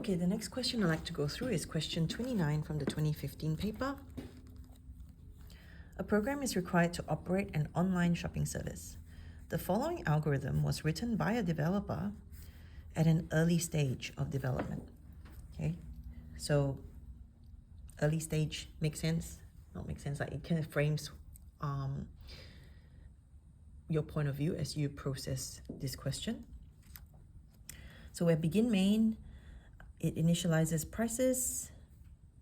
Okay, the next question I'd like to go through is question 29 from the 2015 paper. A program is required to operate an online shopping service. The following algorithm was written by a developer at an early stage of development. Okay, so early stage makes sense? Not make sense, like it kind of frames your point of view as you process this question. So where begin main, it initializes prices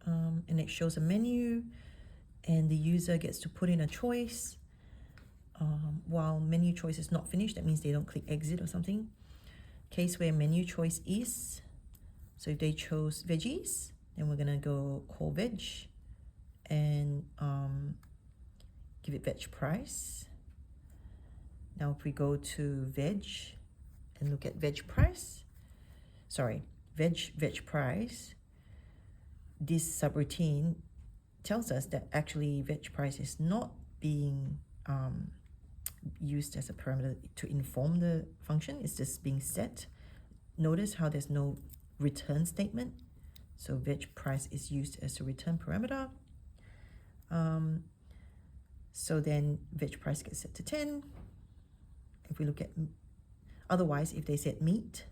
and it shows a menu, and the user gets to put in a choice. While menu choice is not finished, that means they don't click exit or something. Case where menu choice is, so if they chose veggies, then we're gonna go call veg and give it veg price. Now if we go to veg and look at veg price, veg price, this subroutine tells us that actually veg price is not being used as a parameter to inform the function. It's just being set. Notice how there's no return statement. So veg price is used as a return parameter. So then veg price gets set to 10. If we look at, otherwise, if they said meat,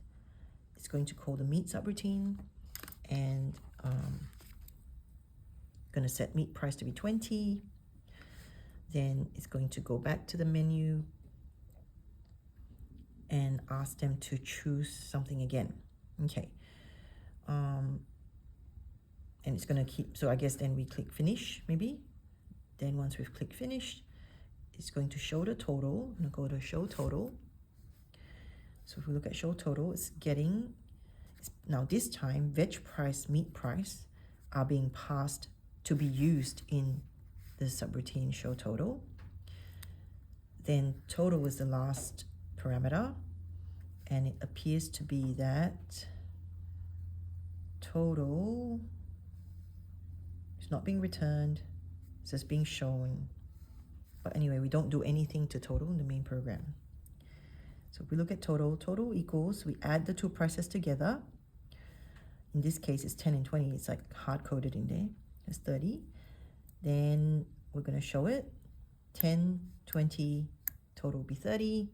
it's going to call the meat subroutine and going to set meat price to be 20. Then it's going to go back to the menu and ask them to choose something again. Okay. And it's going to keep, so I guess then we click finish maybe. Then once we've clicked finish, it's going to show the total. I'm going to go to show total. So if we look at show total, it's getting, now this time, veg price, meat price are being passed to be used in the subroutine show total. Then total is the last parameter, and it appears to be that total is not being returned, it's just being shown. But anyway, we don't do anything to total in the main program. So if we look at total, total equals, we add the two prices together. In this case, it's 10 and 20. It's like hard-coded in there. It's 30. Then we're going to show it. 10, 20, total will be 30.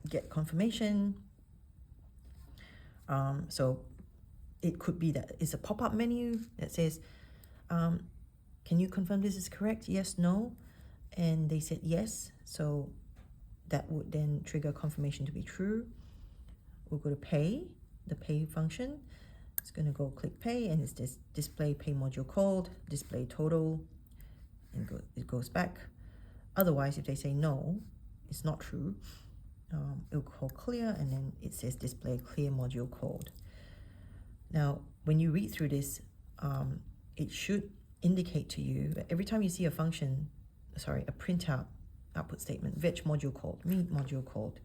Get confirmation. So it could be that it's a pop-up menu that says, can you confirm this is correct? Yes, no. And they said yes. So that would then trigger confirmation to be true. We'll go to pay, the pay function. It's going to go click pay, and it's this display pay module called, display total, and it goes back. Otherwise, if they say no, it's not true, it'll call clear, and then it says display clear module called. Now, when you read through this, it should indicate to you that every time you see a function, a printout output statement, veg module called, meat module called,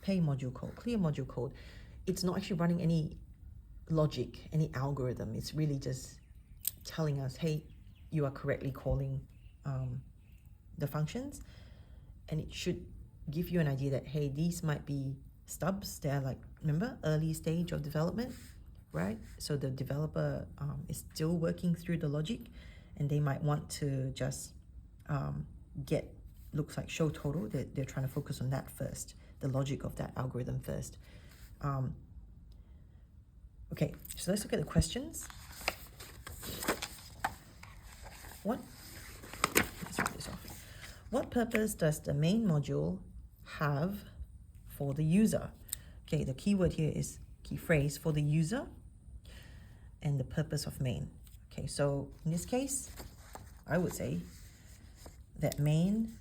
pay module called, clear module called, it's not actually running any logic, any algorithm. It's really just telling us, hey, you are correctly calling the functions, and it should give you an idea that, hey, these might be stubs. They're like, remember, early stage of development, right? So the developer is still working through the logic, and they might want to just get, looks like show total. They're trying to focus on that first, the logic of that algorithm first. Okay, so let's look at the questions. Let's write this off. What purpose does the main module have for the user? Okay, the keyword here is key phrase for the user and the purpose of main. Okay, so in this case, I would say that main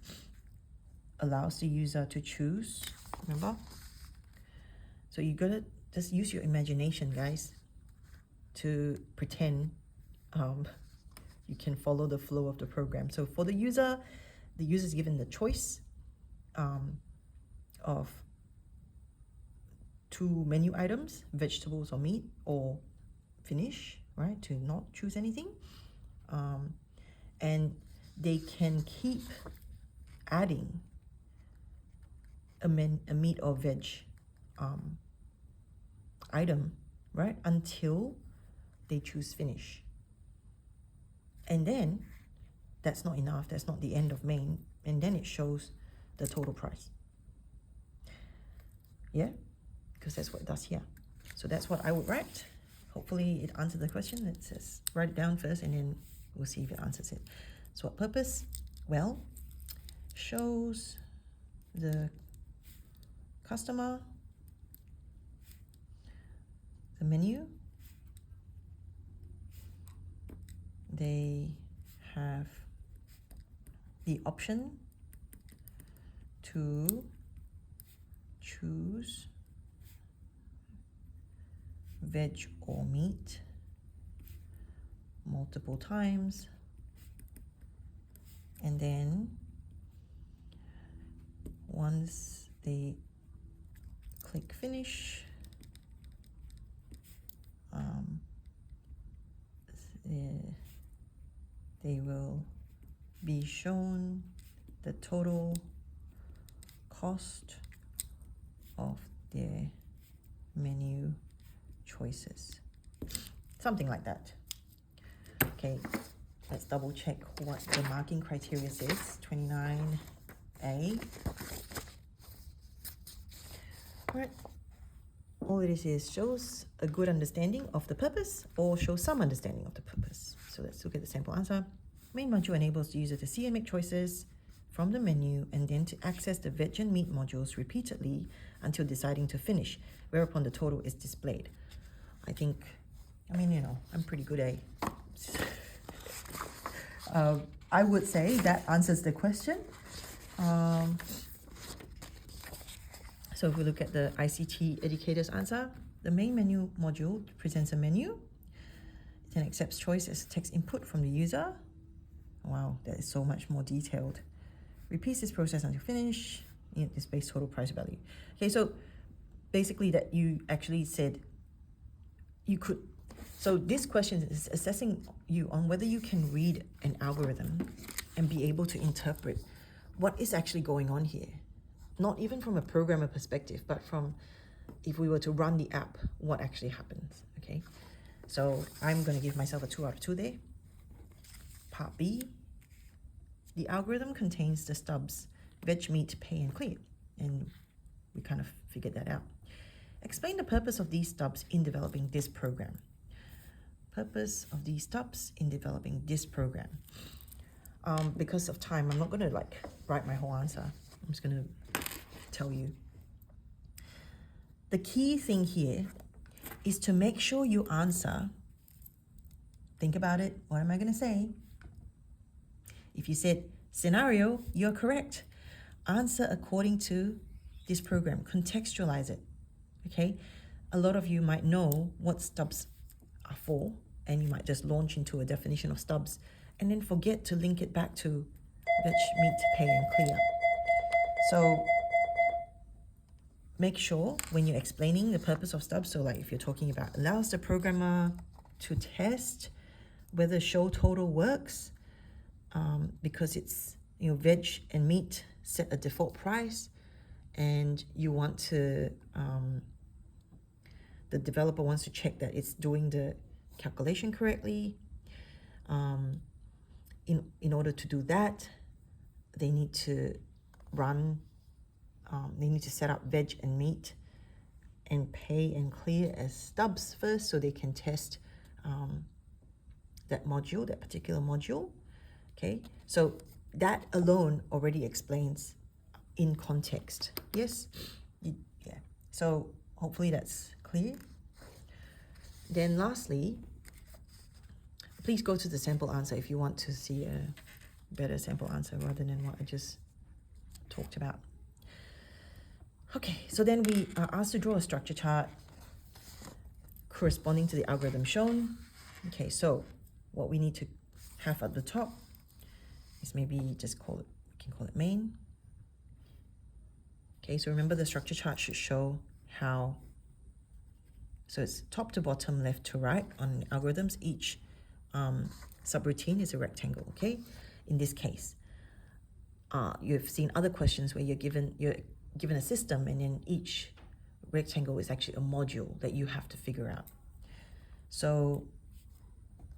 allows the user to choose, remember? So you gotta just use your imagination, guys, to pretend you can follow the flow of the program. So for the user is given the choice of two menu items, vegetables or meat, or finish, right, to not choose anything. And they can keep adding a meat or veg item, right? Until they choose finish. And then that's not enough. That's not the end of main. And then it shows the total price. Yeah, because that's what it does here. So that's what I would write. Hopefully it answered the question. It says write it down first and then we'll see if it answers it. So what purpose? Well, shows the customer the menu. They have the option to choose veg or meat multiple times, and then once they click finish, they will be shown the total cost of their menu choices. Something like that. Okay, let's double check what the marking criteria says. 29A. Alright. All it is shows a good understanding of the purpose or shows some understanding of the purpose. So let's look at the sample answer. Main module enables the user to see and make choices from the menu and then to access the veg and meat modules repeatedly until deciding to finish, whereupon the total is displayed. I'm pretty good at I would say that answers the question. So if we look at the ICT educator's answer, the main menu module presents a menu. It then accepts choice as text input from the user. Wow, that is so much more detailed. Repeats this process until finish. It displays total price value. Okay, so basically that you actually said you could. So this question is assessing you on whether you can read an algorithm and be able to interpret what is actually going on here. Not even from a programmer perspective, but from if we were to run the app, what actually happens, okay? So I'm going to give myself a 2 out of 2 there. Part B, the algorithm contains the stubs veg, meat, pay, and clear. And we kind of figured that out. Explain the purpose of these stubs in developing this program. Purpose of these stubs in developing this program. Because of time, I'm not going to write my whole answer. I'm just going to tell you. The key thing here is to make sure you answer. Think about it. What am I going to say? If you said scenario, you're correct. Answer according to this program. Contextualize it. Okay? A lot of you might know what stubs are for, and you might just launch into a definition of stubs and then forget to link it back to veg, meat, pay, and clear. So make sure when you're explaining the purpose of stubs, so if you're talking about allows the programmer to test whether show total works, because it's veg and meat set a default price, and you want to the developer wants to check that it's doing the calculation correctly. In order to do that, they need to run. They need to set up veg and meat and pay and clear as stubs first, so they can test that module, that particular module. Okay, so that alone already explains in context. Yes, yeah. So hopefully that's clear. Then lastly, please go to the sample answer if you want to see a better sample answer rather than what I just talked about. Okay, so then we are asked to draw a structure chart corresponding to the algorithm shown. Okay, so what we need to have at the top is maybe just call it, we can call it main. Okay, so remember the structure chart should show how, so it's top to bottom, left to right on algorithms. Each subroutine is a rectangle, okay? In this case, you've seen other questions where you're given a system, and then each rectangle is actually a module that you have to figure out. So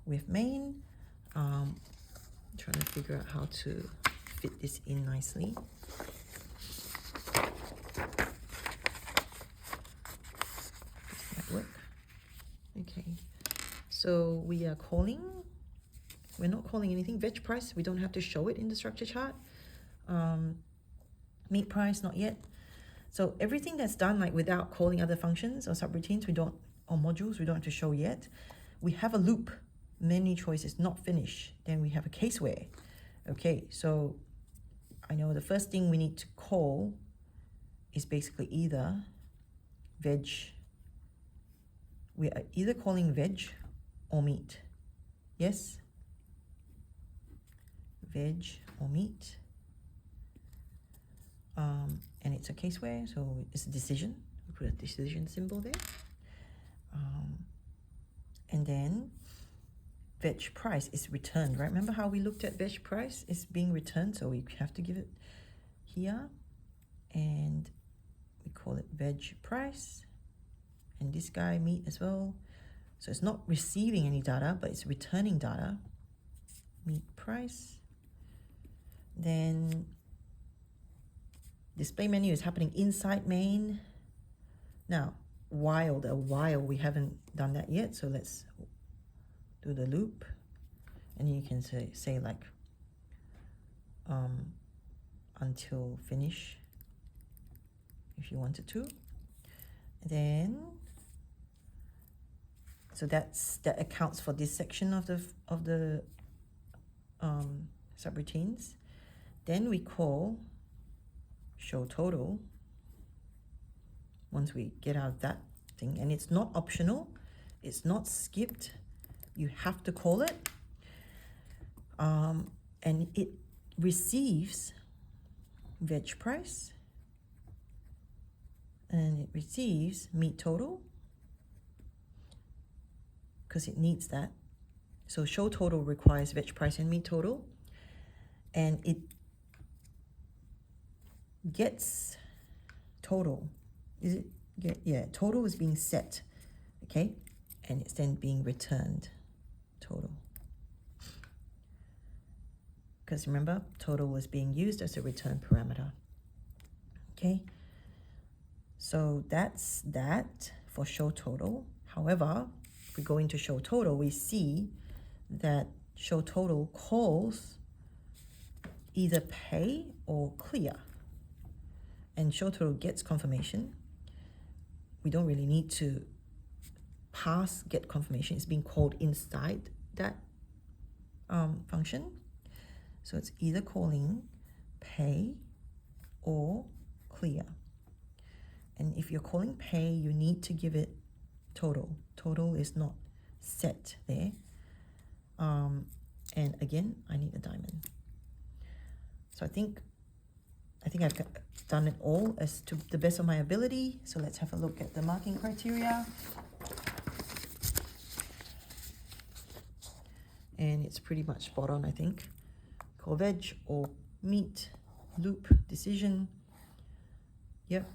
with main, trying to figure out how to fit this in nicely. This might work. Okay, so we are calling. We're not calling anything. Veg price, we don't have to show it in the structure chart. Meat price, not yet. So everything that's done like without calling other functions or subroutines, or modules, we don't have to show yet. We have a loop, menu choices, not finished. Then we have a case where. Okay, so I know the first thing we need to call is basically either veg. We are either calling veg or meat. Yes? Veg or meat. And it's a case where, so it's a decision. We put a decision symbol there. And then veg price is returned, right? Remember how we looked at veg price is being returned, so we have to give it here. And we call it veg price. And this guy meat as well. So it's not receiving any data, but it's returning data. Meat price. Then display menu is happening inside main. Now, while we haven't done that yet, so let's do the loop. And you can say like until finish if you wanted to. Then so that accounts for this section of the subroutines. Then we call show total once we get out of that thing, and it's not optional, it's not skipped, you have to call it, and it receives veg price and it receives meat total because it needs that. So show total requires veg price and meat total, and it gets total. Is it? Yeah, total is being set, okay, and it's then being returned total. Because remember, total is being used as a return parameter. Okay, so that's that for show total. However, if we go into show total, we see that show total calls either pay or clear. And show total gets confirmation. We don't really need to pass get confirmation. It's being called inside that function. So it's either calling pay or clear. And if you're calling pay, you need to give it total. Total is not set there. And again, I need a diamond. So I think I've done it all as to the best of my ability. So let's have a look at the marking criteria. And it's pretty much spot on, I think. Call veg or meat, loop, decision. Yep,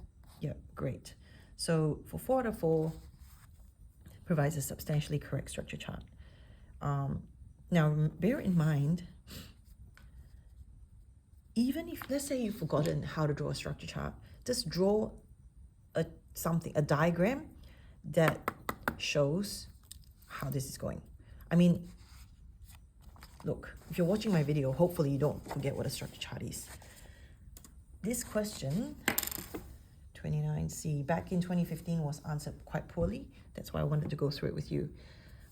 great. So for 4 out of 4, provides a substantially correct structure chart. Now, bear in mind, even if, let's say you've forgotten how to draw a structure chart, just draw a diagram that shows how this is going. I mean, look, if you're watching my video, hopefully you don't forget what a structure chart is. This question, 29C, back in 2015 was answered quite poorly. That's why I wanted to go through it with you.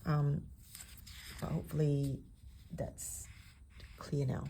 But hopefully that's clear now.